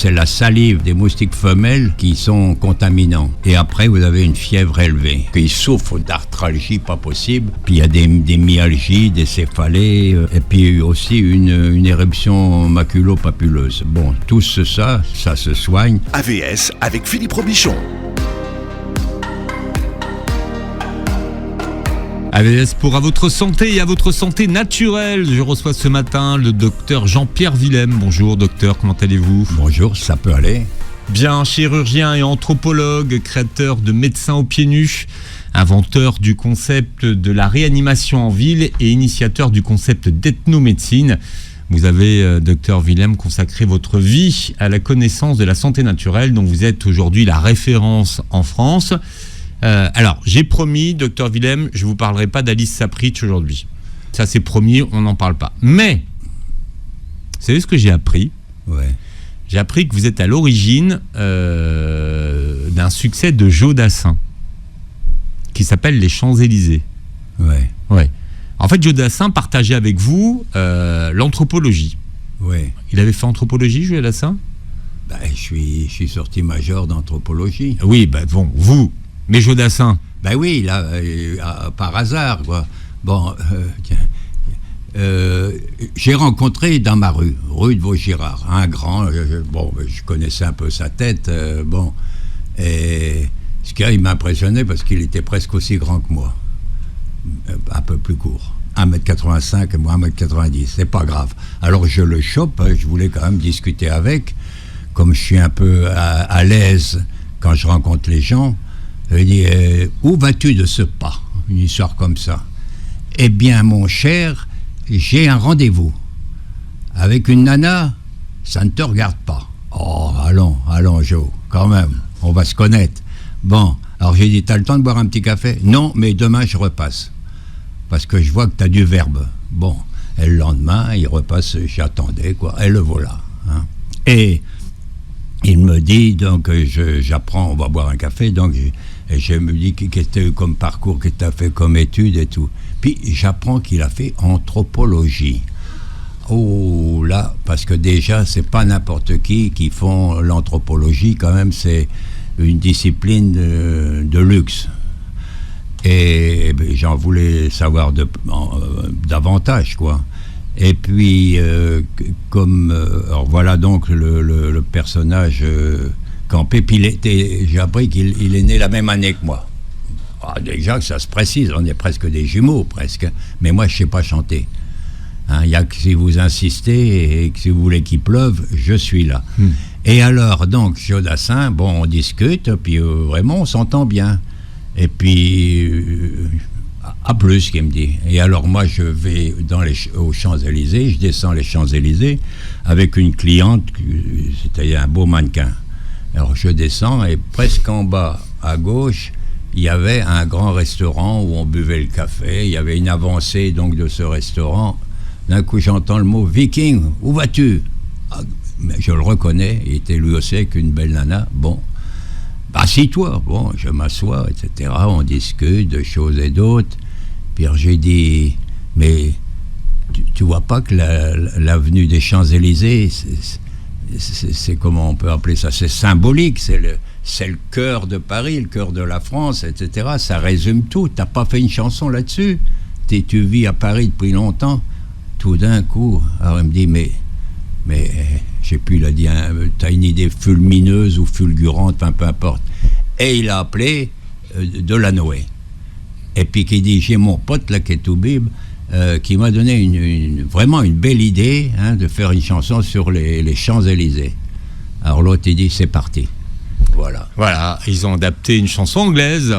c'est la salive des moustiques femelles qui sont contaminants. Et après, vous avez une fièvre élevée. Ils souffrent d'arthralgie pas possible. Puis il y a des myalgies, des céphalées, et puis aussi une éruption maculo-papuleuse. Bon, tout ça se soigne. AVS avec Philippe Robichon. AVS pour à votre santé et à votre santé naturelle. Je reçois ce matin le docteur Jean-Pierre Willem. Bonjour docteur, comment allez-vous ? Bonjour, ça peut aller. Bien, chirurgien et anthropologue, créateur de Médecins aux pieds nus, inventeur du concept de la réanimation en ville et initiateur du concept d'ethnomédecine. Vous avez, docteur Willem, consacré votre vie à la connaissance de la santé naturelle, dont vous êtes aujourd'hui la référence en France. Alors, j'ai promis, docteur Willem, je ne vous parlerai pas d'Alice Sapritch aujourd'hui. Ça, c'est promis, on n'en parle pas. Mais, vous savez ce que j'ai appris ? Ouais. J'ai appris que vous êtes à l'origine d'un succès de Joe Dassin, qui s'appelle Les Champs-Élysées. Ouais. Ouais. En fait, Joe Dassin partageait avec vous l'anthropologie. Ouais. Il avait fait anthropologie, Joe Dassin ? Je suis sorti major d'anthropologie. Oui, bon, vous... Mais Joe Dassin. Oui, là, par hasard, quoi. Bon, j'ai rencontré dans ma rue de Vaugirard, un grand, je connaissais un peu sa tête, et ce qui m'impressionnait parce qu'il était presque aussi grand que moi, un peu plus court. 1m85 et moi 1m90, c'est pas grave. Alors je le chope, je voulais quand même discuter avec, comme je suis un peu à l'aise quand je rencontre les gens. Il dit, où vas-tu de ce pas ? Une histoire comme ça. Eh bien, mon cher, j'ai un rendez-vous. Avec une nana, ça ne te regarde pas. Oh, allons, Joe, quand même, on va se connaître. Bon, alors j'ai dit, t'as le temps de boire un petit café ? Non, mais demain, je repasse. Parce que je vois que t'as du verbe. Bon, et le lendemain, il repasse, j'attendais, quoi, et le voilà. Hein. Et il me dit, donc, j'apprends, on va boire un café, donc... Et je me dis qu'est-ce que comme parcours, que tu as fait comme études et tout. Puis j'apprends qu'il a fait anthropologie. Oh là, parce que déjà, c'est pas n'importe qui font l'anthropologie, quand même, c'est une discipline de luxe. Et j'en voulais savoir davantage, quoi. Et puis, alors voilà donc le personnage... campé, puis j'ai appris qu'il est né la même année que moi. Déjà que ça se précise, on est presque des jumeaux, presque. Mais moi, je ne sais pas chanter. Il n'y a que si vous insistez et que si vous voulez qu'il pleuve, je suis là. Et alors, donc, Joe Dassin, on discute, puis vraiment, on s'entend bien. Et puis, à plus, qu'il me dit. Et alors, moi, je vais aux Champs-Élysées, je descends les Champs-Élysées avec une cliente, c'était un beau mannequin. Alors je descends et presque en bas à gauche, il y avait un grand restaurant où on buvait le café. Il y avait une avancée donc de ce restaurant. D'un coup j'entends le mot « Viking, où vas-tu » Mais je le reconnais, il était lui aussi avec une belle nana. Bon, assis-toi. Bon, je m'assois, etc. On discute de choses et d'autres. Puis j'ai dit « Mais tu vois pas que l'avenue des Champs-Élysées, c'est comment on peut appeler ça, c'est symbolique, c'est le cœur de Paris, le cœur de la France, etc. Ça résume tout. T'as pas fait une chanson là-dessus ? Tu vis à Paris depuis longtemps. Tout d'un coup, alors il me dit, mais je sais plus, il a dit, t'as une idée fulmineuse ou fulgurante, enfin peu importe. Et il a appelé Delanoë. Et puis qui dit, j'ai mon pote là qui est Toubib, qui m'a donné vraiment une belle idée de faire une chanson sur les Champs-Élysées. Alors l'autre, il dit, c'est parti. Voilà, ils ont adapté une chanson anglaise.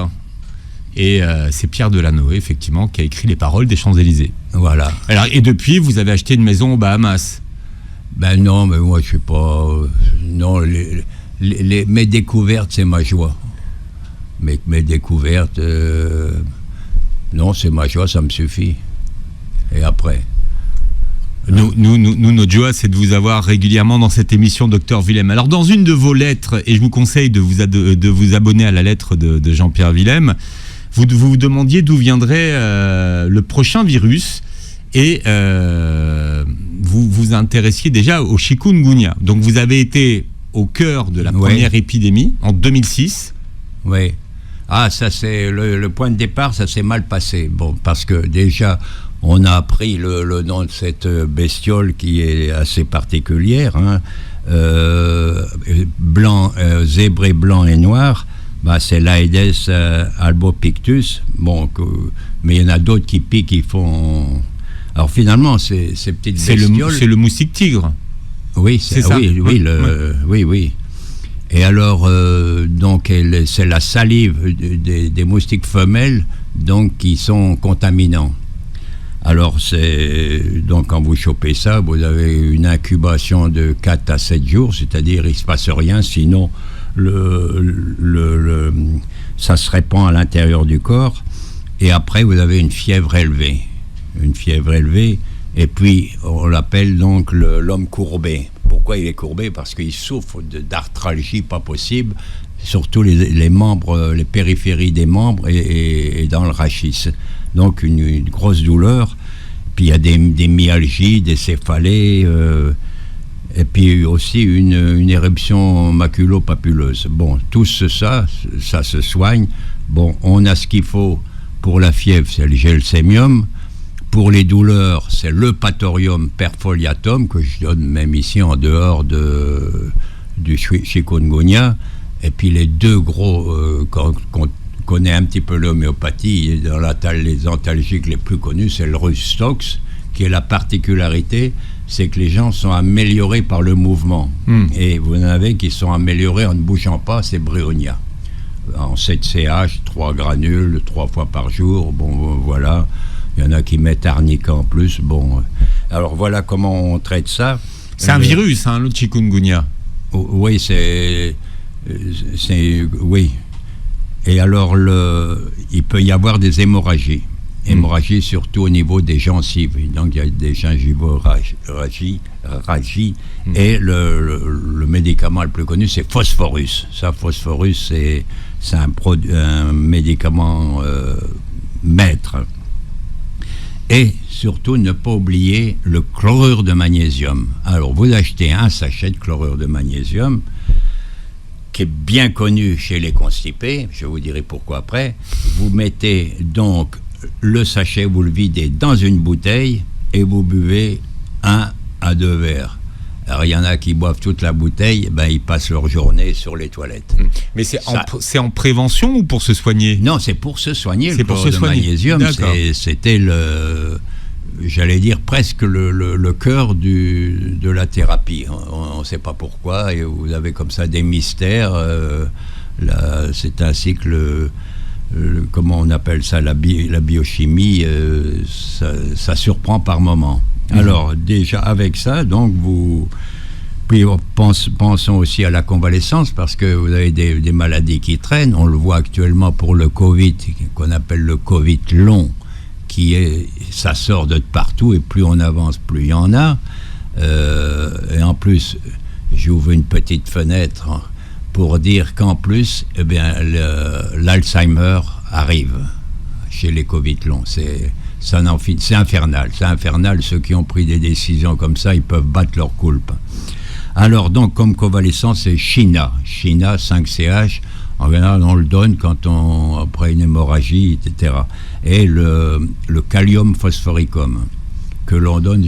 Et c'est Pierre Delanoë, effectivement, qui a écrit les paroles des Champs-Élysées. Voilà. Alors, et depuis, vous avez acheté une maison aux Bahamas ? Non, mais moi, je sais pas... non, mes découvertes, c'est ma joie. Mes découvertes... non, c'est ma joie, ça me suffit. Et après... Nous, notre joie, c'est de vous avoir régulièrement dans cette émission, Dr Willem. Alors, dans une de vos lettres, et je vous conseille de vous abonner à la lettre de Jean-Pierre Willem, vous vous demandiez d'où viendrait le prochain virus, et vous vous intéressiez déjà au chikungunya. Donc, vous avez été au cœur de la première épidémie en 2006. Oui. Ah, ça c'est le point de départ, ça s'est mal passé. Bon, parce que déjà, on a appris le nom de cette bestiole qui est assez particulière, hein. Zébré blanc et noir, c'est l'Aedes albopictus. Bon, mais il y en a d'autres qui piquent, qui font. Alors finalement, ces petites bestioles. C'est le moustique tigre. Oui, c'est ça. Oui. Et alors, donc, c'est la salive des moustiques femelles, donc, qui sont contaminants. Alors, donc, quand vous chopez ça, vous avez une incubation de 4 à 7 jours, c'est-à-dire, il ne se passe rien, sinon, ça se répand à l'intérieur du corps. Et après, vous avez une fièvre élevée. Et puis, on l'appelle donc l'homme courbé. Pourquoi il est courbé? Parce qu'il souffre d'arthralgie pas possible, surtout les membres, les périphéries des membres et dans le rachis. Donc une grosse douleur. Puis il y a des myalgies, des céphalées, et puis aussi une éruption maculo-papuleuse. Bon, tout ça se soigne. Bon, on a ce qu'il faut pour la fièvre, c'est le gelsémium. Pour les douleurs, c'est le Pathorium perfoliatum, que je donne même ici en dehors du chikungunya. Et puis les deux gros, qu'on connaît un petit peu l'homéopathie, dans les antalgiques les plus connus, c'est le Rustox, qui est la particularité, c'est que les gens sont améliorés par le mouvement. Et vous en avez qui sont améliorés en ne bougeant pas, c'est Bryonia. En 7CH, 3 granules, 3 fois par jour, bon voilà. Il y en a qui mettent arnica en plus. Bon, alors voilà comment on traite ça. C'est un virus, hein, le chikungunya. Oui, oui. Et alors, il peut y avoir des hémorragies. Hémorragies surtout au niveau des gencives. Donc, il y a des gingivorragies. Et le médicament le plus connu, c'est Phosphorus. Ça, Phosphorus, c'est un médicament maître. Et surtout, ne pas oublier le chlorure de magnésium. Alors, vous achetez un sachet de chlorure de magnésium, qui est bien connu chez les constipés, je vous dirai pourquoi après. Vous mettez donc le sachet, vous le videz dans une bouteille, et vous buvez 1 à 2 verres. Alors, il y en a qui boivent toute la bouteille, ils passent leur journée sur les toilettes. Mais c'est en prévention ou pour se soigner? Non, c'est pour se soigner. C'est pour se soigner. Magnésium, c'était j'allais dire presque le cœur de la thérapie. On ne sait pas pourquoi, et vous avez comme ça des mystères. C'est ainsi que comment on appelle ça, la biochimie, ça surprend par moments. Alors, déjà, avec ça, donc, puis pensons aussi à la convalescence, parce que vous avez des maladies qui traînent. On le voit actuellement pour le Covid, qu'on appelle le Covid long, ça sort de partout, et plus on avance, plus il y en a. Et en plus, j'ouvre une petite fenêtre pour dire qu'en plus, l'Alzheimer arrive chez les Covid longs. C'est infernal. C'est infernal. Ceux qui ont pris des décisions comme ça, ils peuvent battre leur culpe. Alors, donc, comme convalescence, c'est China. China, 5CH. En général, on le donne après une hémorragie, etc. Et le Kalium phosphoricum, que l'on donne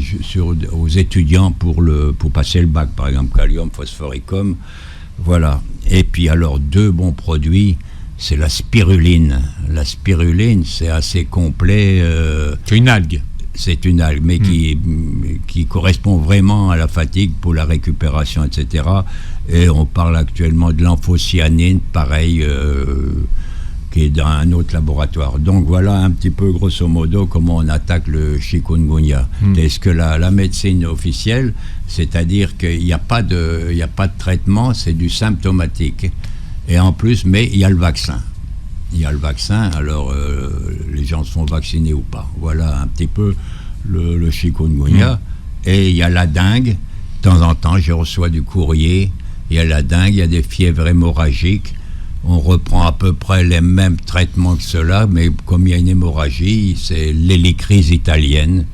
aux étudiants pour passer le bac, par exemple, Kalium phosphoricum. Voilà. Et puis, alors, 2 bons produits. C'est la spiruline. La spiruline, c'est assez complet. C'est une algue. C'est une algue, mais qui correspond vraiment à la fatigue pour la récupération, etc. Et on parle actuellement de l'amphocyanine, pareil, qui est dans un autre laboratoire. Donc voilà un petit peu, grosso modo, comment on attaque le chikungunya. Est-ce que la médecine officielle, c'est-à-dire qu'il n'y a pas de traitement, c'est du symptomatique. Et en plus, mais il y a le vaccin. Alors les gens se font vacciner ou pas. Voilà un petit peu le chikungunya. Et il y a la dengue. De temps en temps, je reçois du courrier. Il y a la dengue, il y a des fièvres hémorragiques. On reprend à peu près les mêmes traitements que ceux-là, mais comme il y a une hémorragie, c'est l'hélicrise italienne.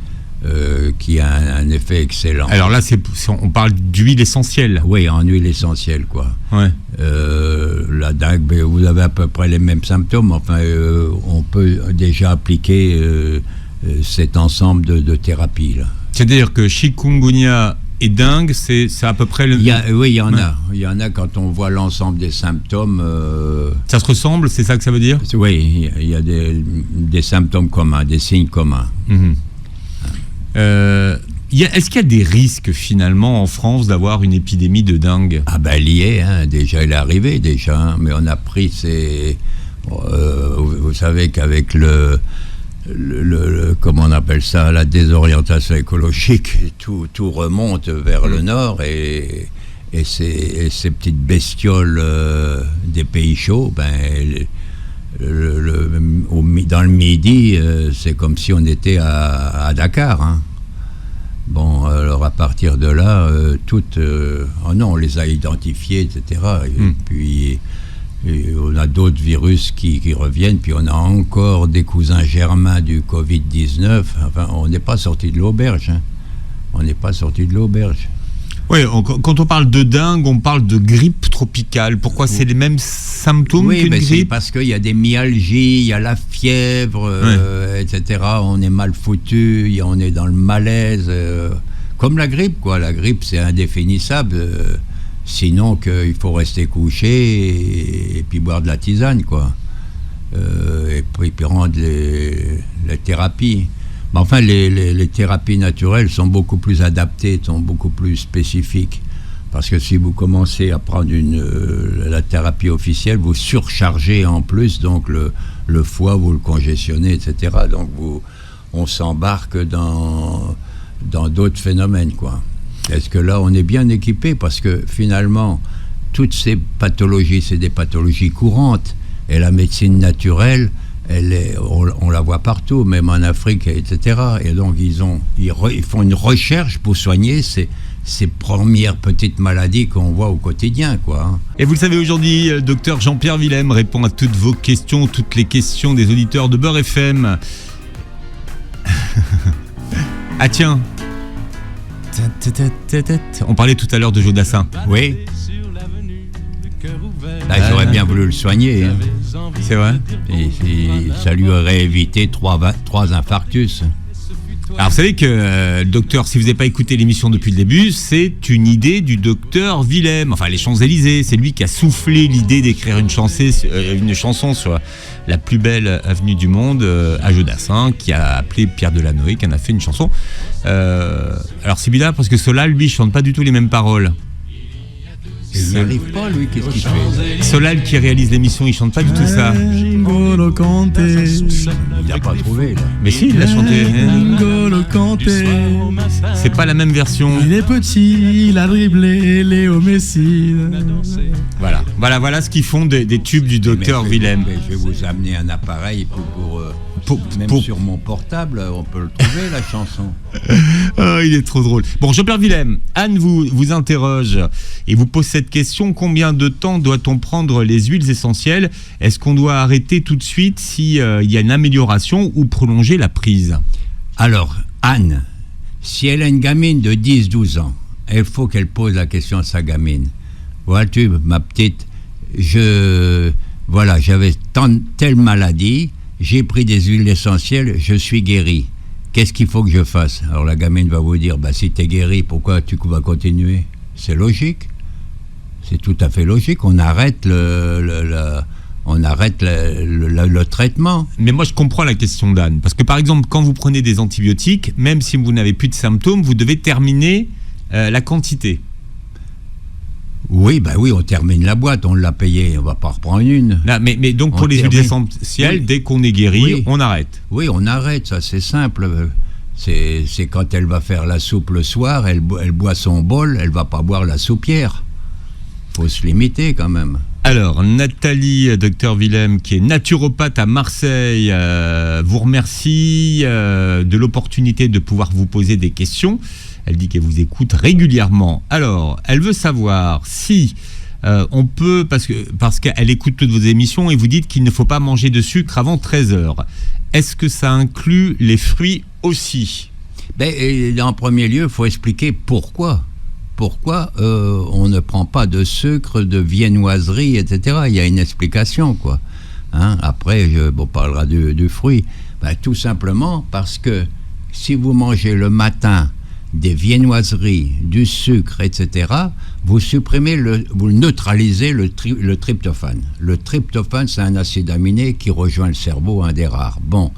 qui a un effet excellent. Alors là, on parle d'huile essentielle. Oui, en huile essentielle, quoi. Ouais. La dengue, vous avez à peu près les mêmes symptômes. Enfin, on peut déjà appliquer cet ensemble de thérapies, là. C'est-à-dire que chikungunya et dengue, c'est à peu près le... Oui, il y en a. Il y en a quand on voit l'ensemble des symptômes. Ça se ressemble, c'est ça que ça veut dire? Oui, il y a des symptômes communs, des signes communs. Mmh. Est-ce qu'il y a des risques finalement en France d'avoir une épidémie de dengue? Ah ben lié, déjà il est arrivé déjà, mais on a pris vous savez qu'avec le comment on appelle ça, la désorientation écologique, tout remonte vers le nord et ces petites bestioles des pays chauds, dans le Midi, c'est comme si on était à Dakar, hein. Bon, alors à partir de là, on les a identifiés, etc. Et puis on a d'autres virus qui reviennent, puis on a encore des cousins germains du Covid-19. Enfin, on n'est pas sorti de l'auberge, hein. On n'est pas sorti de l'auberge. Oui, quand on parle de dengue, on parle de grippe tropicale. Pourquoi c'est les mêmes symptômes qu'une grippe? C'est parce qu'il y a des myalgies, il y a la fièvre, etc. On est mal foutu, on est dans le malaise. Comme la grippe, quoi. La grippe, c'est indéfinissable. Sinon, il faut rester couché et puis boire de la tisane, quoi. Et puis rendre les thérapies. Mais enfin, les thérapies naturelles sont beaucoup plus adaptées, sont beaucoup plus spécifiques. Parce que si vous commencez à prendre la thérapie officielle, vous surchargez en plus, donc le foie, vous le congestionnez, etc. Donc on s'embarque dans d'autres phénomènes, quoi. Est-ce que là, on est bien équipé? Parce que finalement, toutes ces pathologies, c'est des pathologies courantes. Et la médecine naturelle, on la voit partout, même en Afrique, etc. Et donc, ils font une recherche pour soigner ces premières petites maladies qu'on voit au quotidien, quoi. Et vous le savez, aujourd'hui, le docteur Jean-Pierre Willem répond à toutes vos questions, toutes les questions des auditeurs de Beurre FM. Ah tiens, on parlait tout à l'heure de Jodassin. Oui. Là, j'aurais bien voulu le soigner, hein. C'est vrai. Et ça lui aurait évité 3 infarctus. Alors vous savez que le docteur, si vous n'avez pas écouté l'émission depuis le début, c'est une idée du docteur Willem, enfin les Champs-Élysées. C'est lui qui a soufflé l'idée d'écrire une chanson sur la plus belle avenue du monde à Jodassin, qui a appelé Pierre Delanoë, qui en a fait une chanson. Alors c'est bizarre parce que Solal, lui, chante pas du tout les mêmes paroles. Il n'y arrive pas, lui, qu'est-ce qu'il fait? Solal qui réalise l'émission, il chante pas du tout ça. Il n'a pas trouvé, là. Mais si, il l'a chanté. C'est pas la même version. Il est petit, il a dribblé Léo Messi. Voilà ce qu'ils font des tubes du docteur Willem. Je vais vous amener un appareil sur mon portable, on peut le trouver, la chanson. Oh, il est trop drôle. Bon, Jean-Pierre Willem, Anne vous interroge et vous pose cette question: combien de temps doit-on prendre les huiles essentielles? Est-ce qu'on doit arrêter tout de suite s'il y a une amélioration ou prolonger la prise? Alors, Anne, si elle a une gamine de 10-12 ans, il faut qu'elle pose la question à sa gamine. Vois-tu, ma petite, j'avais telle maladie, j'ai pris des huiles essentielles, je suis guéri. Qu'est-ce qu'il faut que je fasse? Alors la gamine va vous dire, si tu es guéri, pourquoi tu vas continuer? C'est logique. C'est tout à fait logique. On arrête le traitement. Mais moi, je comprends la question d'Anne. Parce que, par exemple, quand vous prenez des antibiotiques, même si vous n'avez plus de symptômes, vous devez terminer la quantité. Oui, on termine la boîte, on l'a payée, on ne va pas reprendre une. Là, mais donc, pour les huiles essentielles, oui. Dès qu'on est guéri, on arrête. Oui, on arrête, ça c'est simple. C'est quand elle va faire la soupe le soir, elle boit son bol, elle ne va pas boire la soupière. Il faut se limiter quand même. Alors, Nathalie, docteur Willem, qui est naturopathe à Marseille, vous remercie de l'opportunité de pouvoir vous poser des questions. Elle dit qu'elle vous écoute régulièrement. Alors, elle veut savoir si on peut, parce qu'elle écoute toutes vos émissions et vous dites qu'il ne faut pas manger de sucre avant 13h. Est-ce que ça inclut les fruits aussi? En premier lieu, il faut expliquer pourquoi. Pourquoi on ne prend pas de sucre, de viennoiserie, etc. Il y a une explication, quoi. Hein? Après, on parlera du fruit. Tout simplement parce que si vous mangez le matin des viennoiseries, du sucre, etc., vous supprimez, vous neutralisez le tryptophane. Le tryptophane, c'est un acide aminé qui rejoint le cerveau, un des rares. Bon.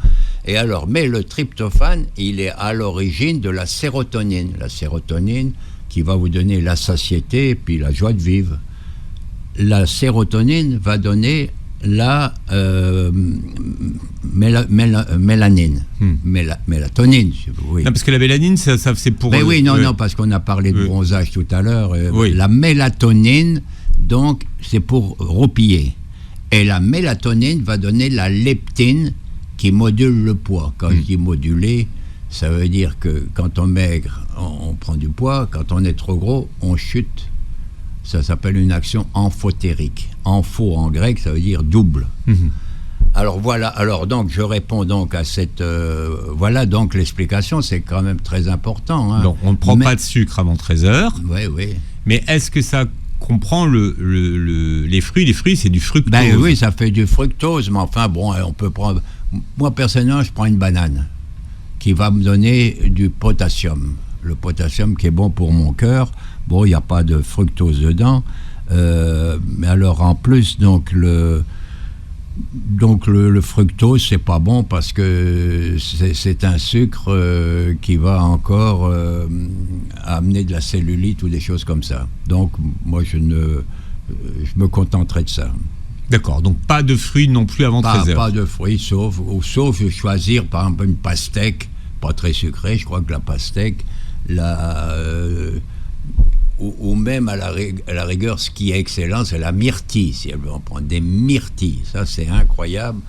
Et alors, mais le tryptophane, il est à l'origine de la sérotonine. La sérotonine qui va vous donner la satiété et puis la joie de vivre. La sérotonine va donner la mélanine. Mélatonine. Oui. Non, parce que la mélanine, ça c'est pour... Mais oui, non, parce qu'on a parlé de bronzage tout à l'heure. Oui. La mélatonine, donc, c'est pour roupiller. Et la mélatonine va donner la leptine qui module le poids. Quand je dis moduler, ça veut dire que quand on maigre, on prend du poids. Quand on est trop gros, on chute. Ça s'appelle une action amphotérique. Ampho en grec, ça veut dire double. Alors voilà, donc je réponds donc à cette... voilà donc l'explication, c'est quand même très important. Hein. Donc on ne prend pas de sucre avant 13h. Oui. Mais est-ce que ça comprend les fruits? Les fruits, c'est du fructose. Oui, ça fait du fructose, mais enfin bon, on peut prendre... Moi personnellement, je prends une banane qui va me donner du potassium. Le potassium qui est bon pour mon cœur. Bon, il n'y a pas de fructose dedans. Mais alors en plus, donc le fructose, c'est pas bon parce que c'est un sucre qui va encore amener de la cellulite ou des choses comme ça. Donc moi, je me contenterai de ça. D'accord, donc pas de fruits non plus avant 13h. Pas de fruits, sauf choisir par exemple une pastèque, pas très sucrée, je crois que la pastèque, ou même à la rigueur, ce qui est excellent, c'est la myrtille. Si elle veut en prendre des myrtilles, ça c'est incroyable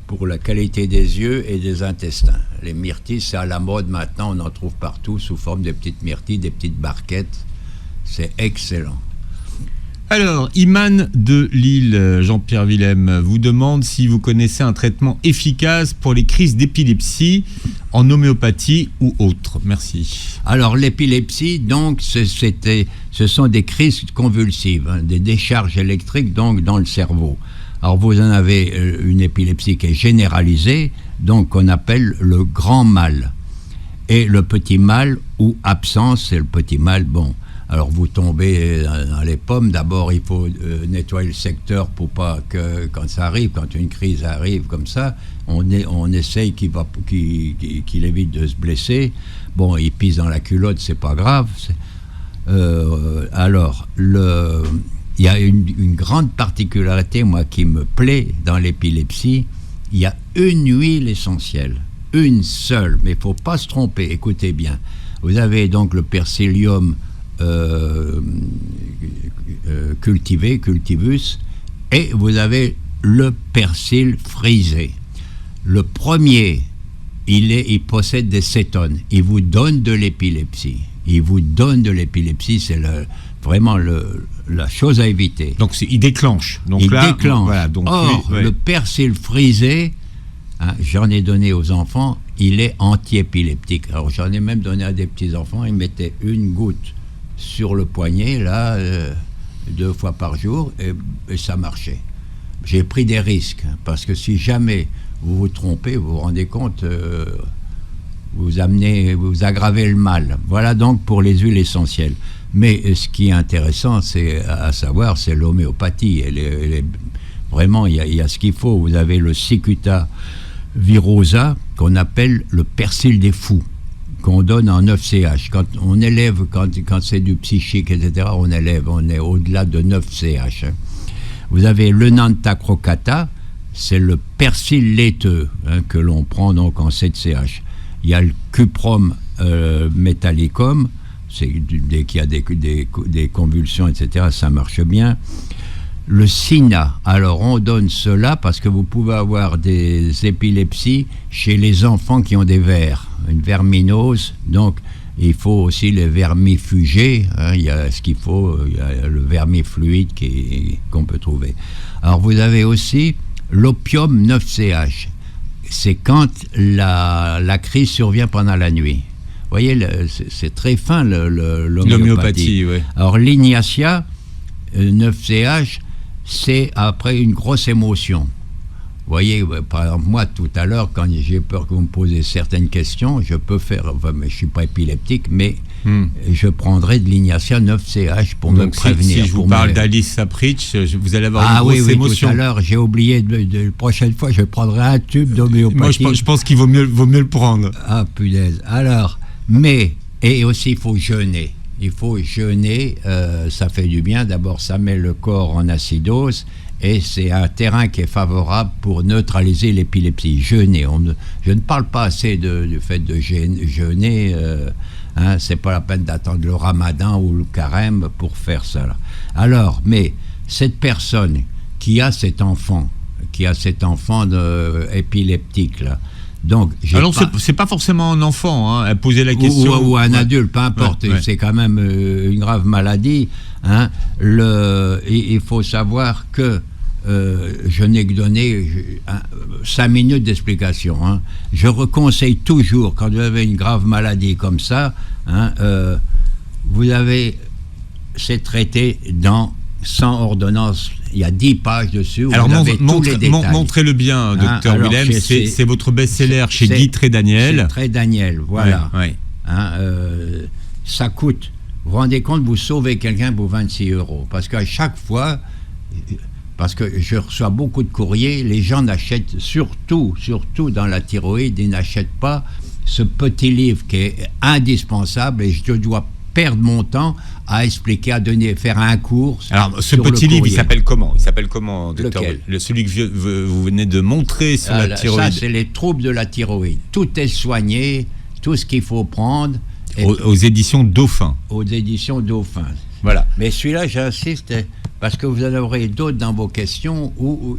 pour la qualité des yeux et des intestins. Les myrtilles, c'est à la mode maintenant, on en trouve partout sous forme de petites myrtilles, des petites barquettes. C'est excellent. Alors, Iman de Lille, Jean-Pierre Willem, vous demande si vous connaissez un traitement efficace pour les crises d'épilepsie en homéopathie ou autre. Merci. Alors, l'épilepsie, donc, ce sont des crises convulsives, hein, des décharges électriques donc, dans le cerveau. Alors, vous en avez une épilepsie qui est généralisée, donc qu'on appelle le grand mal. Et le petit mal, ou absence, c'est le petit mal, bon. Alors vous tombez dans les pommes, d'abord il faut nettoyer le secteur pour pas que quand ça arrive, quand une crise arrive comme ça, on essaye qu'il évite de se blesser. Bon, il pisse dans la culotte, c'est pas grave. Alors, il y a une grande particularité, moi, qui me plaît dans l'épilepsie, il y a une huile essentielle, une seule, mais il ne faut pas se tromper, écoutez bien. Vous avez donc le Persilium cultivus, et vous avez le persil frisé. Le premier, il possède des cétones. Il vous donne de l'épilepsie. C'est vraiment la chose à éviter. Donc il déclenche. Donc déclenche. Voilà, donc, or, le persil frisé, hein, j'en ai donné aux enfants, il est anti-épileptique. Alors j'en ai même donné à des petits-enfants, ils mettaient une goutte sur le poignet, là, 2 fois par jour, et ça marchait. J'ai pris des risques, parce que si jamais vous vous trompez, vous vous rendez compte, vous aggravez le mal. Voilà donc pour les huiles essentielles. Mais ce qui est intéressant, c'est à savoir, c'est l'homéopathie. Vraiment, il y a ce qu'il faut. Vous avez le Cicuta virosa, qu'on appelle le persil des fous, qu'on donne en 9 CH. Quand on élève, quand c'est du psychique, etc., on est au-delà de 9 CH. Vous avez le Nanta crocata, c'est le persil laiteux, hein, que l'on prend donc en 7 CH. Il y a le Cuprum metallicum, dès qu'il y a des convulsions, etc., ça marche bien. Le Sina, alors on donne cela parce que vous pouvez avoir des épilepsies chez les enfants qui ont des vers, une verminose, donc il faut aussi les vermifugés, hein, il y a ce qu'il faut, il y a le vermifluide qu'on peut trouver. Alors vous avez aussi l'opium 9 CH, c'est quand la crise survient pendant la nuit. voyez, c'est très fin l'homéopathie. L'homéopathie, oui. Alors l'Ignacia 9CH, c'est après une grosse émotion. Vous voyez, par exemple, moi, tout à l'heure, quand j'ai peur que vous me posez certaines questions, je peux faire, enfin, je ne suis pas épileptique, mais je prendrai de l'Ignacia 9CH pour me prévenir. Si je vous parle d'Alice Sapritch, vous allez avoir une grosse émotion. Tout à l'heure, j'ai oublié, la prochaine fois, je prendrai un tube d'homéopathie. Moi, je pense qu'il vaut mieux le prendre. Ah, punaise. Alors, et aussi, il faut jeûner. Il faut jeûner, ça fait du bien. D'abord, ça met le corps en acidose. Et c'est un terrain qui est favorable pour neutraliser l'épilepsie. Jeûner. Je ne parle pas assez du fait de jeûner. C'est pas la peine d'attendre le ramadan ou le carême pour faire ça. Là. Alors, mais cette personne qui a cet enfant épileptique, là, donc, alors, c'est pas forcément un enfant, hein, à poser la question. Ou un adulte, peu importe. Ouais. C'est quand même une grave maladie. Hein. Il faut savoir que je n'ai que donné 5 minutes d'explication. Hein. Je conseille toujours, quand vous avez une grave maladie comme ça, hein, c'est traité sans ordonnance. Il y a 10 pages dessus. Alors, montrez-le bien, docteur Willem. C'est votre best-seller chez Guy Trédaniel. C'est Trédaniel, voilà. Ouais. Hein, ça coûte. Vous vous rendez compte, vous sauvez quelqu'un pour 26 €. Parce qu'à chaque fois, parce que je reçois beaucoup de courriers, les gens n'achètent, surtout dans la thyroïde, ils n'achètent pas ce petit livre qui est indispensable et je dois perdre mon temps à expliquer, faire un cours. Alors, ce petit livre, il s'appelle comment, docteur? Celui que vous venez de montrer sur la thyroïde. Ça, c'est les troubles de la thyroïde. Tout est soigné, tout ce qu'il faut prendre. Aux éditions Dauphin. Aux éditions Dauphin. Voilà. Mais celui-là, j'insiste, parce que vous en aurez d'autres dans vos questions où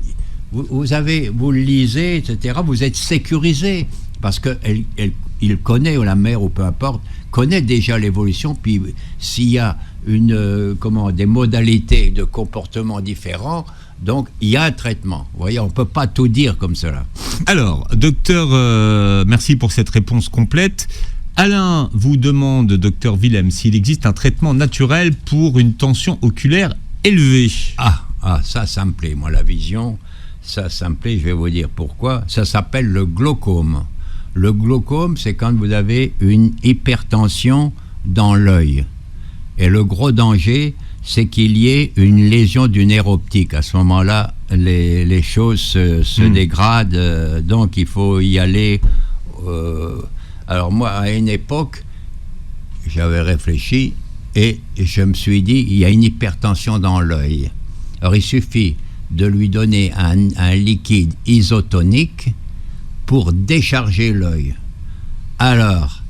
vous le lisez, etc. Vous êtes sécurisé parce qu'il connaît, ou la mère, ou peu importe, connaît déjà l'évolution. Puis s'il y a des modalités de comportement différents, donc il y a un traitement. Vous voyez, on ne peut pas tout dire comme cela. Alors, docteur, merci pour cette réponse complète. Alain vous demande, docteur Willem, s'il existe un traitement naturel pour une tension oculaire élevée. Ça me plaît, moi, la vision. Ça me plaît, je vais vous dire pourquoi. Ça s'appelle le glaucome. Le glaucome, c'est quand vous avez une hypertension dans l'œil. Et le gros danger, c'est qu'il y ait une lésion du nerf optique. À ce moment-là, les choses se dégradent, donc il faut y aller. Alors moi, à une époque, j'avais réfléchi et je me suis dit, il y a une hypertension dans l'œil. Alors il suffit de lui donner un liquide isotonique pour décharger l'œil. Alors,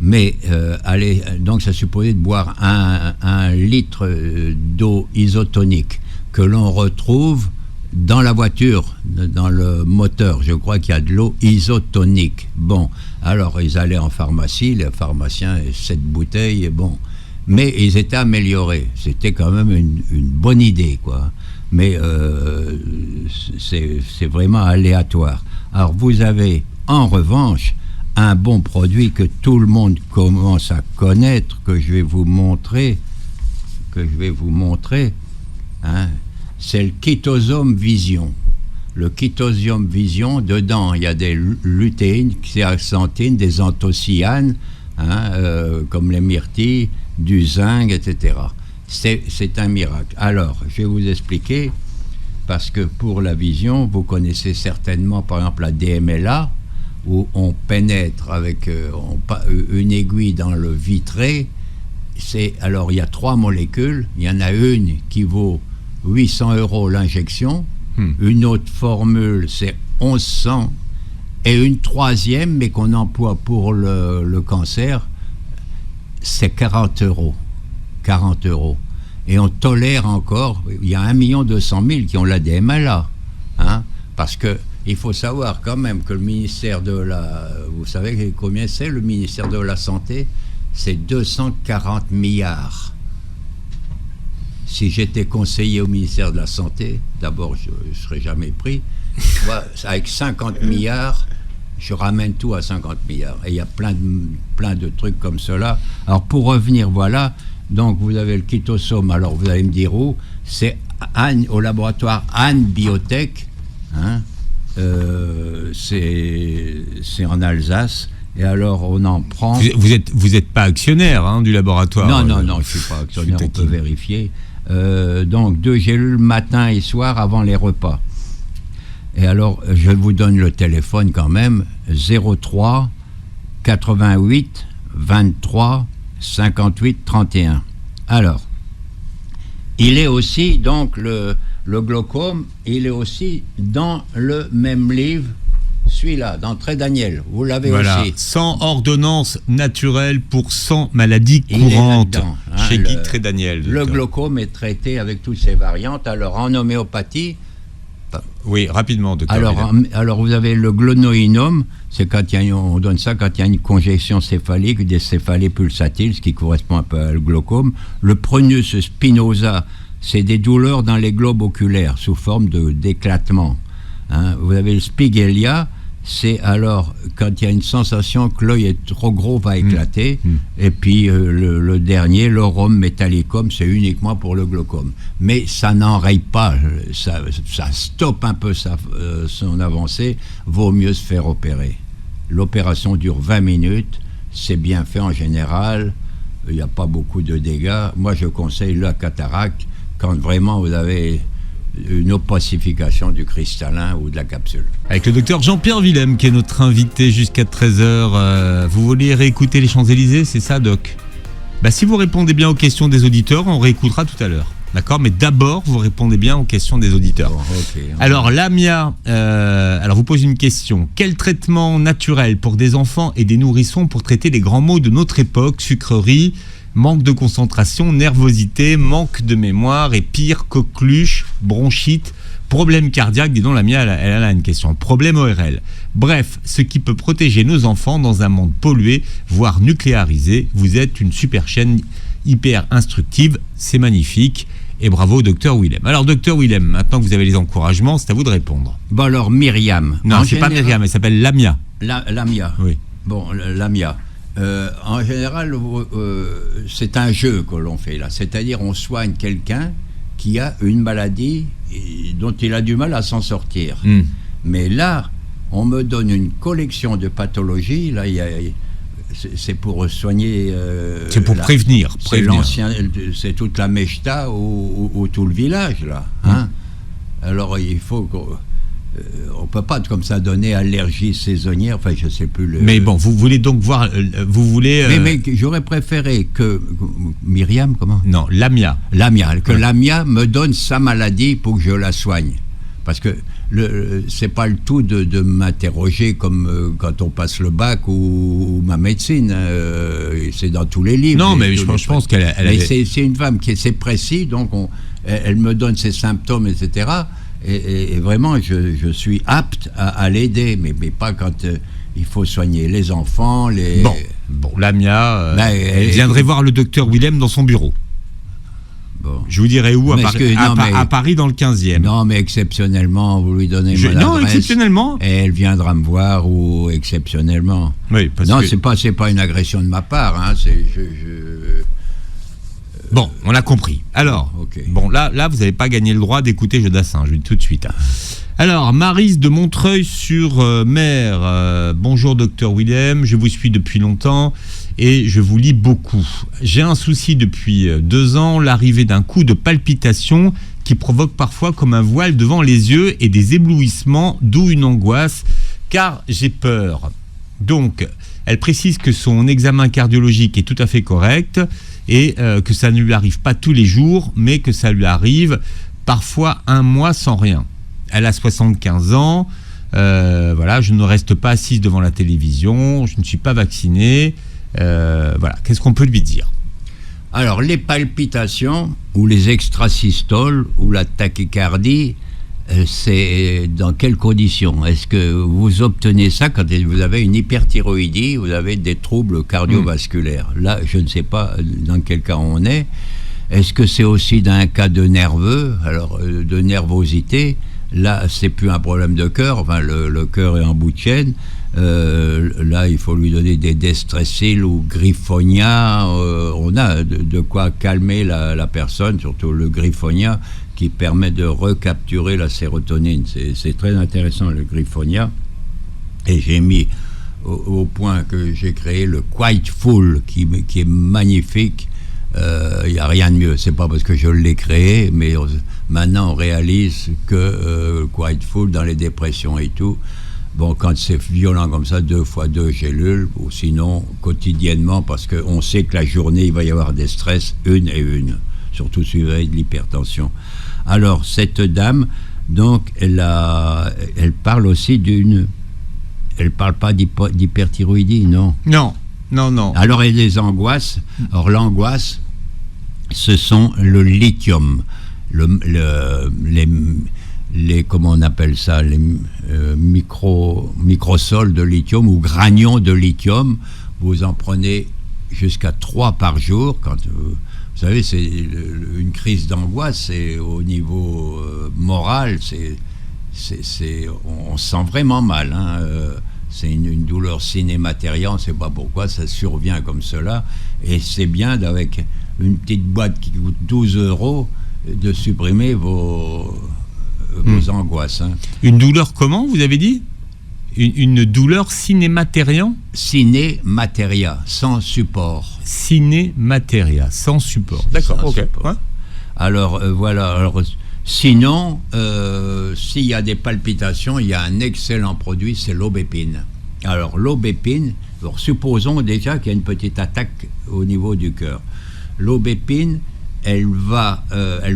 donc ça supposait de boire un litre d'eau isotonique que l'on retrouve dans la voiture, dans le moteur. Je crois qu'il y a de l'eau isotonique. Bon, alors ils allaient en pharmacie, les pharmaciens, 7 bouteilles, et bon. Mais ils étaient améliorés. C'était quand même une bonne idée, quoi. Mais c'est vraiment aléatoire. Alors vous avez, en revanche, un bon produit que tout le monde commence à connaître, que je vais vous montrer, hein. C'est le Chitosome Vision. Le Chitosome Vision, dedans, il y a des lutéines, xéaxanthines, des anthocyanes, comme les myrtilles, du zinc, etc. C'est un miracle. Alors, je vais vous expliquer, parce que pour la vision, vous connaissez certainement, par exemple, la DMLA, où on pénètre avec une aiguille dans le vitré. Alors, il y a 3 molécules. Il y en a une qui vaut 800 € l'injection, une autre formule c'est 1100, et une troisième, mais qu'on emploie pour le cancer, c'est 40 €. 40 €. Et on tolère encore, il y a 1 200 000 qui ont la DMLA, hein, parce que il faut savoir quand même que le ministère vous savez combien c'est, le ministère de la Santé, c'est 240 milliards. Si j'étais conseiller au ministère de la Santé, d'abord, je ne serais jamais pris. Moi, avec 50 milliards, je ramène tout à 50 milliards. Et il y a plein de trucs comme cela. Alors pour revenir, voilà, donc vous avez le chitosome, alors vous allez me dire où, c'est au laboratoire Anne Biotech, hein, c'est en Alsace. Et alors, on en prend... Vous êtes pas actionnaire, hein, du laboratoire? Non, je ne suis pas actionnaire, on peut vérifier. Donc, 2 gélules matin et soir avant les repas. Et alors, je vous donne le téléphone quand même, 03 88 23 58 31. Alors, il est aussi, donc, le glaucome, il est aussi dans le même livre, celui-là, d'André Daniel, vous l'avez aussi. 100 ordonnances naturelles pour 100 maladies courantes, chez Guy Trédaniel. Le glaucome est traité avec toutes ses variantes. Alors, en homéopathie... Oui, rapidement, docteur. Alors, vous avez le glonoïnum, c'est on donne ça quand il y a une congestion céphalique, des céphalées pulsatiles, ce qui correspond un peu au glaucome. Le Prunus spinosa, c'est des douleurs dans les globes oculaires, sous forme d'éclatement. Hein, vous avez le Spigelia, c'est alors quand il y a une sensation que l'œil est trop gros, va éclater. Et puis le dernier, l'Aurum metallicum, c'est uniquement pour le glaucome. Mais ça n'enraye pas, ça stoppe un peu son avancée, vaut mieux se faire opérer. L'opération dure 20 minutes, c'est bien fait en général, il n'y a pas beaucoup de dégâts. Moi je conseille la cataracte quand vraiment vous avez une opacification du cristallin ou de la capsule. Avec le docteur Jean-Pierre Willem qui est notre invité jusqu'à 13h. Vous voulez réécouter les Champs-Élysées, c'est ça, Doc? Si vous répondez bien aux questions des auditeurs, on réécoutera tout à l'heure. D'accord? Mais d'abord, vous répondez bien aux questions des auditeurs. Bon, okay, alors, Lamia, vous posez une question. Quel traitement naturel pour des enfants et des nourrissons pour traiter les grands maux de notre époque, sucrerie, manque de concentration, nervosité, manque de mémoire et pire, coqueluche, bronchite, problème cardiaque? Dis donc, Lamia, elle a une question. Problème ORL. Bref, ce qui peut protéger nos enfants dans un monde pollué, voire nucléarisé. Vous êtes une super chaîne hyper instructive, c'est magnifique. Et bravo, docteur Willem. Alors, docteur Willem, maintenant que vous avez les encouragements, c'est à vous de répondre. Bon, alors, Myriam. Non, c'est pas Myriam, elle s'appelle Lamia. Lamia. Oui. Bon, Lamia. En général, c'est un jeu que l'on fait là. C'est-à-dire, on soigne quelqu'un qui a une maladie dont il a du mal à s'en sortir. Mais là, on me donne une collection de pathologies. Là, c'est pour soigner. C'est pour prévenir. C'est toute la Mechta ou tout le village là. Hein. Alors, il faut on peut pas comme ça donner allergie saisonnière, enfin je sais plus Mais bon, vous voulez donc voir, Mais j'aurais préféré que Myriam, comment? Non, Lamia, que Lamia me donne sa maladie pour que je la soigne. Parce que c'est pas le tout de m'interroger comme quand on passe le bac ou ma médecine. C'est dans tous les livres. Non, mais je pense qu'elle c'est une femme qui est précise, donc elle me donne ses symptômes, etc. Et vraiment, je suis apte à l'aider, mais pas quand il faut soigner les enfants, Bon, Lamia, elle viendrait voir le docteur Willem dans son bureau. Bon. Je vous dirai où, à Paris, dans le 15e. Non, mais exceptionnellement, vous lui donnez mon adresse. Non, exceptionnellement. Et elle viendra me voir, ou exceptionnellement. Oui, c'est pas une agression de ma part, hein, Bon, on a compris. Alors, okay. Bon, là, vous n'avez pas gagné le droit d'écouter Jodassin, je le dis tout de suite. Alors, Maryse de Montreuil-sur-Mer. Bonjour, docteur Willem, je vous suis depuis longtemps et je vous lis beaucoup. J'ai un souci depuis 2 ans, l'arrivée d'un coup de palpitation qui provoque parfois comme un voile devant les yeux et des éblouissements, d'où une angoisse, car j'ai peur. Donc, elle précise que son examen cardiologique est tout à fait correct, et que ça ne lui arrive pas tous les jours, mais que ça lui arrive parfois 1 mois sans rien. Elle a 75 ans, je ne reste pas assise devant la télévision, je ne suis pas vaccinée, qu'est-ce qu'on peut lui dire? Alors, les palpitations, ou les extrasystoles, ou la tachycardie, c'est dans quelles conditions? Est-ce que vous obtenez ça quand vous avez une hyperthyroïdie, vous avez des troubles cardiovasculaires? Là, je ne sais pas dans quel cas on est. Est-ce que c'est aussi d'un cas de nerveux, alors de nervosité? Là, c'est plus un problème de cœur, enfin le cœur est en bout de chaîne. Là, il faut lui donner des Destrexil ou Griffonia. On a de quoi calmer la personne, surtout le Griffonia, qui permet de recapturer la sérotonine. C'est très intéressant, le Griffonia. Et j'ai mis au point que j'ai créé le Quite Full, qui est magnifique. Il n'y a rien de mieux. C'est pas parce que je l'ai créé, mais maintenant on réalise que Quite Full, dans les dépressions et tout, bon, quand c'est violent comme ça, 2 fois 2 gélules, ou sinon quotidiennement, parce qu'on sait que la journée, il va y avoir des stress, une, surtout suivi de l'hypertension. Alors, cette dame, donc, elle parle aussi d'une... Elle parle pas d'hyperthyroïdie, non? Non. Alors, il y a des angoisses. Alors, l'angoisse, ce sont le lithium, les comment on appelle ça, les microsols de lithium ou granions de lithium. Vous en prenez jusqu'à 3 par jour. Quand vous savez, c'est une crise d'angoisse, c'est au niveau moral, on se sent vraiment mal, hein. C'est une douleur cinématérielle, on ne sait pas pourquoi ça survient comme cela, et c'est bien avec une petite boîte qui coûte 12 € de supprimer vos angoisses, hein. Une douleur comment, vous avez dit? Une douleur cinématérienne? Cinématéria, sans support. Cinématéria, sans support. D'accord, Sans ok. support. Ouais. Alors, voilà. Alors, sinon, s'il y a des palpitations, il y a un excellent produit, c'est l'aubépine. Alors, l'aubépine, supposons déjà qu'il y a une petite attaque au niveau du cœur. L'aubépine, elle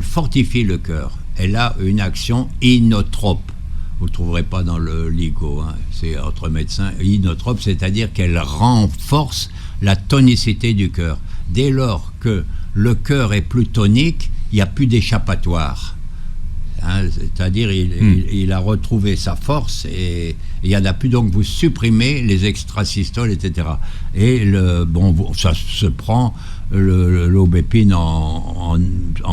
fortifie le cœur. Elle a une action inotrope. Vous ne trouverez pas dans le LIGO, hein. C'est entre médecins. Inotrope, c'est-à-dire qu'elle renforce la tonicité du cœur. Dès lors que le cœur est plus tonique, il n'y a plus d'échappatoire. Hein, c'est-à-dire il a retrouvé sa force et il n'y en a plus, donc vous supprimez les extrasystoles, etc. Et ça se prend l'aubépine en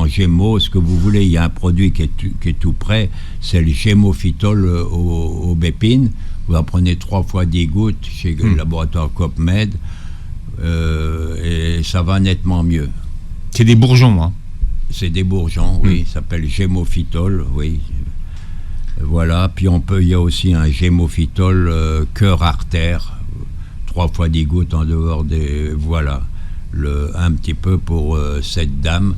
gémeaux, ce que vous voulez. Il y a un produit qui est tout prêt, c'est le gémophytol aubépine. Vous en prenez 3 fois 10 gouttes chez le laboratoire COPMED et ça va nettement mieux. C'est des bourgeons, hein. C'est des bourgeons, oui, ça s'appelle gémophytol, oui. Voilà, puis il y a aussi un gémophytol cœur-artère, 3 fois 10 gouttes en dehors des... Voilà, un petit peu pour cette dame,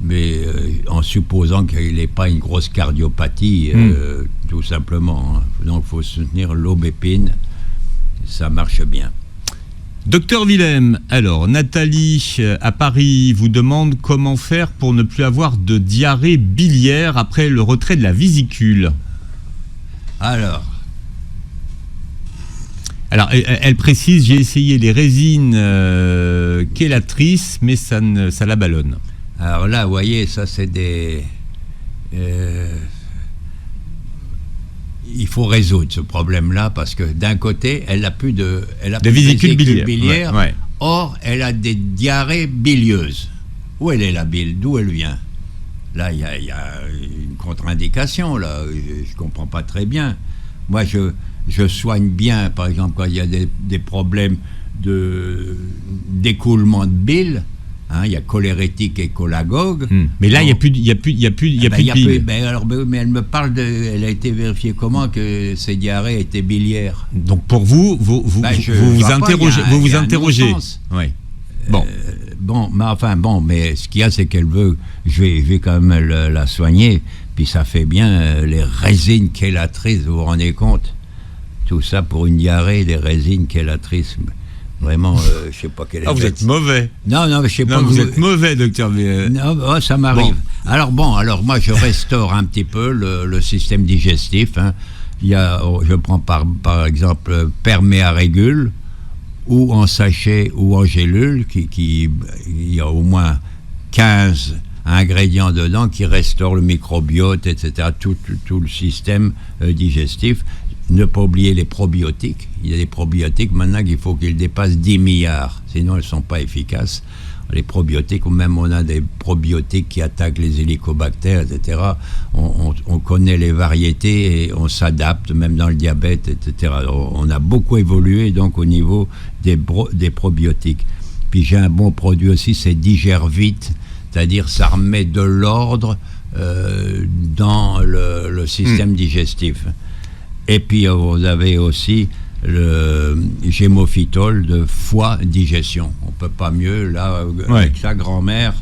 mais en supposant qu'il n'ait pas une grosse cardiopathie, tout simplement, hein. Donc il faut soutenir l'aubépine, ça marche bien. Docteur Willem, alors Nathalie à Paris vous demande comment faire pour ne plus avoir de diarrhée biliaire après le retrait de la vésicule. Alors, elle précise, j'ai essayé les résines chélatrices, mais ça la ballonne. Alors là, vous voyez, ça c'est des... il faut résoudre ce problème-là parce que d'un côté, elle n'a plus de vésicule biliaire. Ouais. Or, elle a des diarrhées bilieuses. Où elle est la bile? D'où elle vient? Là, il y a une contre-indication. Là, je comprends pas très bien. Moi, je soigne bien, par exemple, quand il y a des problèmes d'écoulement de bile. Hein, il y a cholérétique et cholagogue. Mais là, il n'y a plus de bile. Mais elle me parle elle a été vérifiée comment que ces diarrhées étaient biliaires. Donc pour vous vous interrogez. Oui. Mais ce qu'il y a, c'est qu'elle veut, je vais quand même la soigner, puis ça fait bien les résines chélatrices, vous vous rendez compte? Tout ça pour une diarrhée, des résines chélatrices. Vraiment, je sais pas quelle est. Vous êtes mauvais. Non, mais je sais pas. Vous êtes mauvais, docteur. Non, ça m'arrive. Bon. Alors moi, je restaure un petit peu le système digestif. Hein. Je prends par exemple Perméarégule, ou en sachet ou en gélule, il y a au moins 15 ingrédients dedans qui restaurent le microbiote, etc., tout le système digestif. Ne pas oublier les probiotiques. Il y a des probiotiques maintenant qu'il faut qu'ils dépassent 10 milliards, sinon elles ne sont pas efficaces. les probiotiques, ou même on a des probiotiques qui attaquent les hélicobactères, etc. On connaît les variétés et on s'adapte, même dans le diabète, etc. On a beaucoup évolué donc au niveau des probiotiques. Puis j'ai un bon produit aussi, c'est Digère Vite, c'est-à-dire ça remet de l'ordre dans le système digestif. Et puis vous avez aussi le Gémophytol de foie digestion. On peut pas mieux là avec sa grand-mère.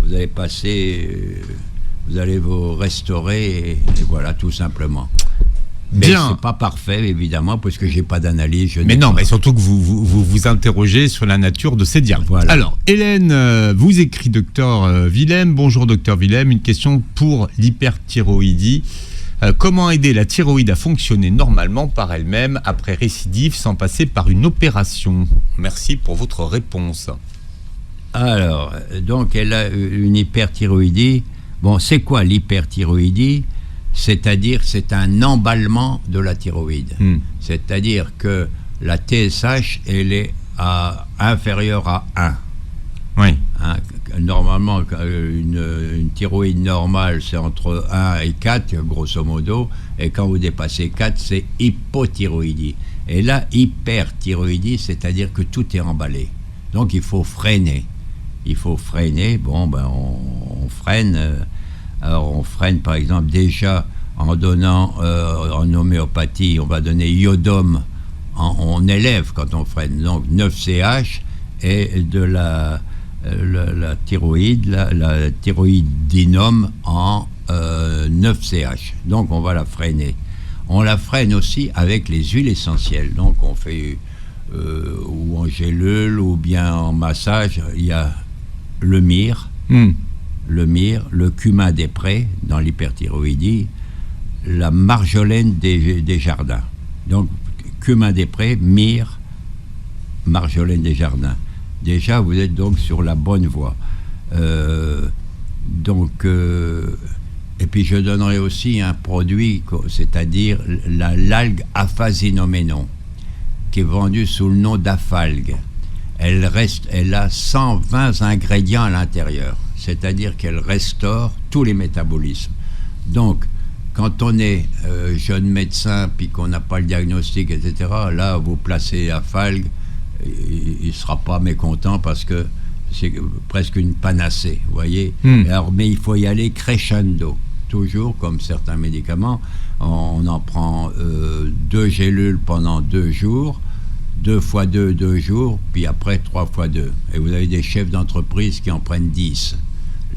Vous allez passer, vous allez vous restaurer et voilà tout simplement. Mais c'est pas parfait évidemment parce que j'ai pas d'analyse. Mais non, mais surtout que vous interrogez sur la nature de ces diamants. Voilà. Alors Hélène vous écrit docteur Willem. Bonjour docteur Willem, une question pour l'hyperthyroïdie. Comment aider la thyroïde à fonctionner normalement par elle-même après récidive sans passer par une opération? Merci pour votre réponse. Alors, donc elle a une hyperthyroïdie. Bon, c'est quoi l'hyperthyroïdie? C'est-à-dire, c'est un emballement de la thyroïde. C'est-à-dire que la TSH, elle est inférieure à 1. Oui. Normalement, une thyroïde normale, c'est entre 1 et 4, grosso modo. Et quand vous dépassez 4, c'est hypothyroïdie. Et là, hyperthyroïdie, c'est-à-dire que tout est emballé. Donc, il faut freiner. Bon, ben, on freine. Alors, on freine, par exemple, déjà en donnant, en homéopathie, on va donner iodome. On élève quand on freine. Donc, 9CH et de la thyroïde, la thyroïdinome en 9CH. Donc on va la freiner. On la freine aussi avec les huiles essentielles. Donc on fait ou en gélule ou bien en massage. Il y a le myrrhe, le cumin des prés dans l'hyperthyroïdie, la marjolaine des jardins. Donc cumin des prés, myrrhe, marjolaine des jardins. Déjà, vous êtes donc sur la bonne voie. Et puis je donnerai aussi un produit, c'est-à-dire l'algue aphasinoménon, qui est vendue sous le nom d'Afalgue. Elle a 120 ingrédients à l'intérieur, c'est-à-dire qu'elle restaure tous les métabolismes. Donc, quand on est jeune médecin, puis qu'on n'a pas le diagnostic, etc., là, vous placez Afalgue, il ne sera pas mécontent parce que c'est presque une panacée, vous voyez. Alors, mais il faut y aller crescendo, toujours comme certains médicaments. On en prend 2 gélules pendant 2 jours, 2 fois 2, 2 jours, puis après 3 fois 2. Et vous avez des chefs d'entreprise qui en prennent 10.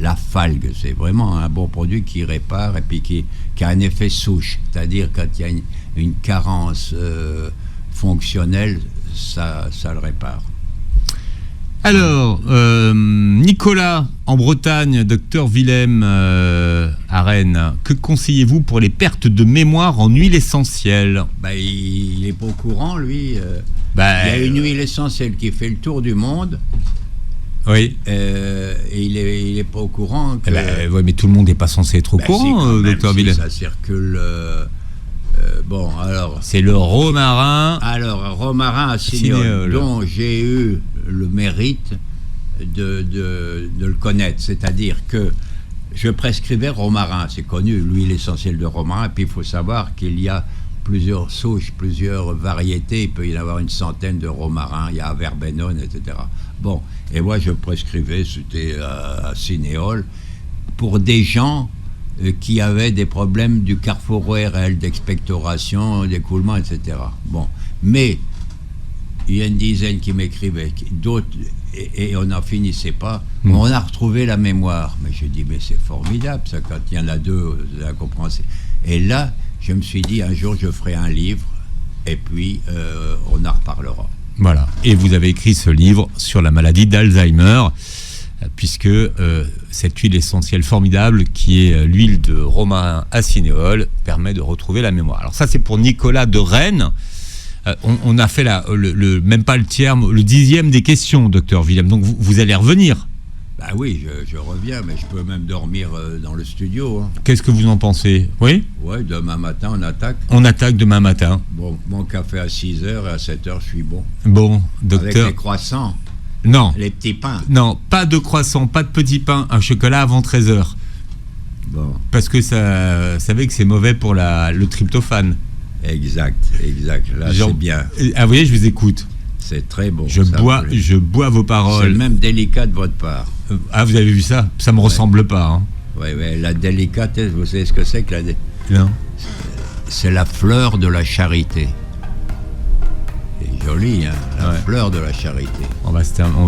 La Falgue, c'est vraiment un bon produit qui répare et puis qui a un effet souche, c'est-à-dire quand il y a une carence fonctionnelle, ça le répare. Alors, Nicolas, en Bretagne, docteur Willem à Rennes, que conseillez-vous pour les pertes de mémoire en huile essentielle? Il n'est pas au courant, lui. Il y a une huile essentielle qui fait le tour du monde. Oui. Et il est pas au courant. Oui, mais tout le monde n'est pas censé être au courant, docteur Willem. Ça circule. Bon, alors. C'est le romarin. Alors, romarin à cinéole, dont j'ai eu le mérite de le connaître. C'est-à-dire que je prescrivais romarin, c'est connu, l'huile essentielle de romarin. Et puis il faut savoir qu'il y a plusieurs souches, plusieurs variétés. Il peut y en avoir une centaine de romarin, il y a verbenone, etc. Bon, et moi je prescrivais, c'était à cinéole, pour des gens qui avaient des problèmes du carrefour ORL, d'expectoration, d'écoulement, etc. Bon, mais il y a une dizaine qui m'écrivaient, d'autres, et on n'en finissait pas. On a retrouvé la mémoire. Mais je dis, mais c'est formidable, ça, quand il y en a 2, vous allez comprendre. Et là, je me suis dit, un jour, je ferai un livre, et puis on en reparlera. Voilà. Et vous avez écrit ce livre sur la maladie d'Alzheimer, puisque cette huile essentielle formidable, qui est l'huile de romarin à cinéole, permet de retrouver la mémoire. Alors ça, c'est pour Nicolas de Rennes. On a fait même pas le tiers, le 10e des questions, docteur Willem. Donc vous allez revenir. Bah oui, je reviens, mais je peux même dormir dans le studio. Hein. Qu'est-ce que vous en pensez? Oui. Ouais, demain matin, on attaque. On attaque demain matin. Bon, mon café à 6h et à 7h, je suis bon. Bon, docteur. Avec les croissants. Non. Les petits pains. Non, pas de croissant, pas de petit pain, un chocolat avant 13h. Bon, Parce que ça savait que c'est mauvais pour le tryptophane. exact. Là, Genre- c'est bien. Ah, vous voyez, je vous écoute. C'est très bon. Je ça, bois vos C'est paroles. même délicat de votre part. Ah, vous avez vu ça? Ça me ressemble pas. Hein. Ouais, la délicatesse, vous savez ce que c'est que Non. c'est la fleur de la charité. C'est joli, hein, la Ouais. fleur de la charité. On va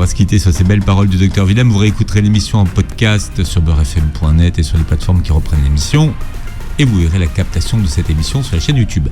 se quitter sur ces belles paroles du Dr Willem. Vous réécouterez l'émission en podcast sur beurrefm.net et sur les plateformes qui reprennent l'émission. Et vous verrez la captation de cette émission sur la chaîne YouTube.